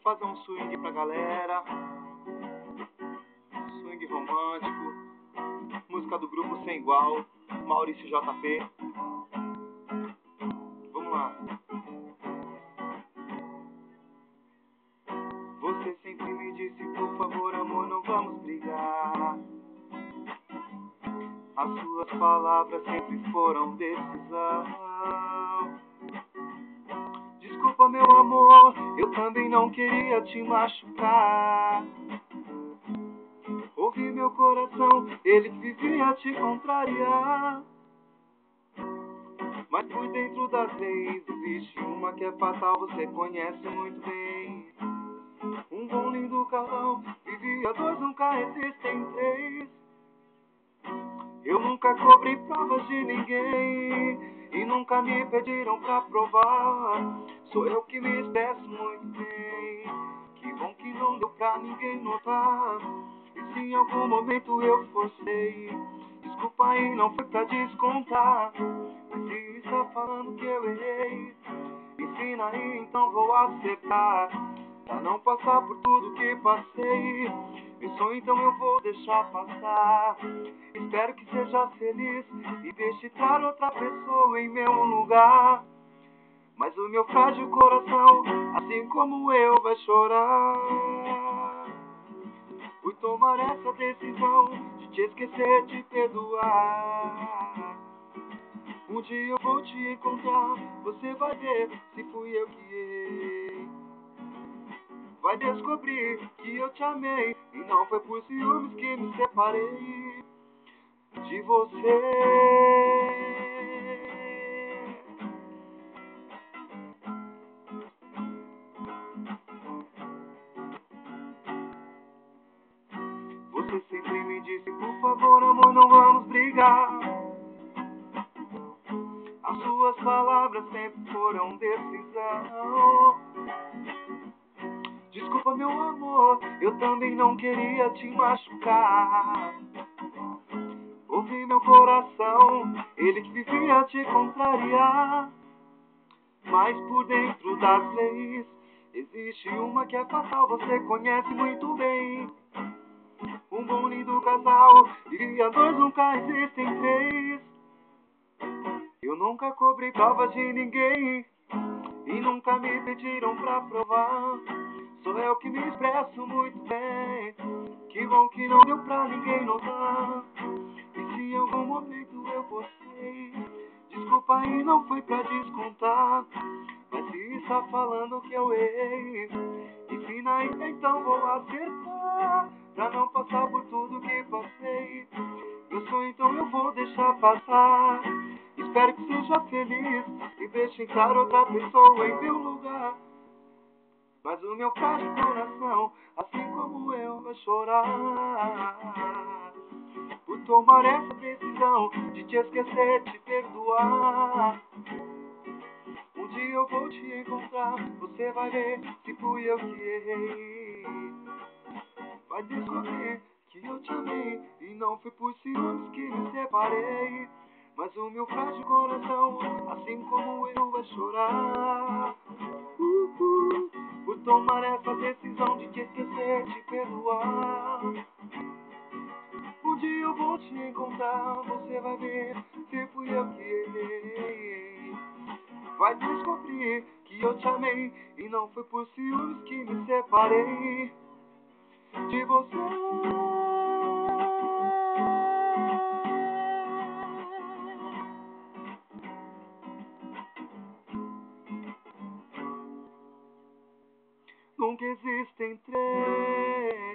fazer um swing pra galera. Swing romântico. Música do grupo Sem Igual, Maurício JP. Vamos lá. Você sempre me disse, por favor, amor, não vamos brigar. As suas palavras sempre foram decisão. Desculpa, meu amor, eu também não queria te machucar. Ouvi meu coração, ele vivia te contrariar. Mas por dentro das leis existe uma que é fatal, você conhece muito bem. Um bom lindo casal, vivia dois, nunca existem três. Eu nunca cobrei provas de ninguém e nunca me pediram pra provar. Sou eu que me expresso muito bem. Que bom que não deu pra ninguém notar. E se em algum momento eu forcei, desculpa aí, não foi pra descontar. Mas se está falando que eu errei, ensina aí, então vou acertar. Pra não passar por tudo que passei, pensou, então eu vou deixar passar. Espero que seja feliz e deixe entrar outra pessoa em meu lugar. Mas o meu frágil coração, assim como eu, vai chorar por tomar essa decisão de te esquecer, te perdoar. Um dia eu vou te encontrar, você vai ver se fui eu que errei. Vai descobrir que eu te amei e não foi por ciúmes que me separei de você. Você sempre me disse, por favor, amor, não vamos brigar. As suas palavras sempre foram decisão. Desculpa, meu amor, eu também não queria te machucar. Ouvi meu coração, ele que vivia te contrariar. Mas por dentro das leis existe uma que é fatal, você conhece muito bem. Um bom lindo casal, vivia dois, nunca existem três. Eu nunca cobrei provas de ninguém e nunca me pediram pra provar. Sou eu que me expresso muito bem. Que bom que não deu pra ninguém notar. E se em algum momento eu postei, desculpa aí, não foi pra descontar. Mas se está falando que eu errei, ensina aí, então vou acertar. Pra não passar por tudo que passei, meu sonho então eu vou deixar passar. Espero que seja feliz e deixe entrar outra pessoa em meu lugar. Mas o meu frágil coração, assim como eu, vai chorar por tomar essa decisão de te esquecer, te perdoar. Um dia eu vou te encontrar, você vai ver se fui eu que errei. Vai descobrir que eu te amei e não foi por ciúmes que me separei. Mas o meu frágil coração, assim como eu, vai chorar por tomar essa decisão de te esquecer, te perdoar. Um dia eu vou te encontrar, você vai ver se fui eu que errei. Vai descobrir que eu te amei e não foi por ciúmes que me separei de você. Nunca existem três.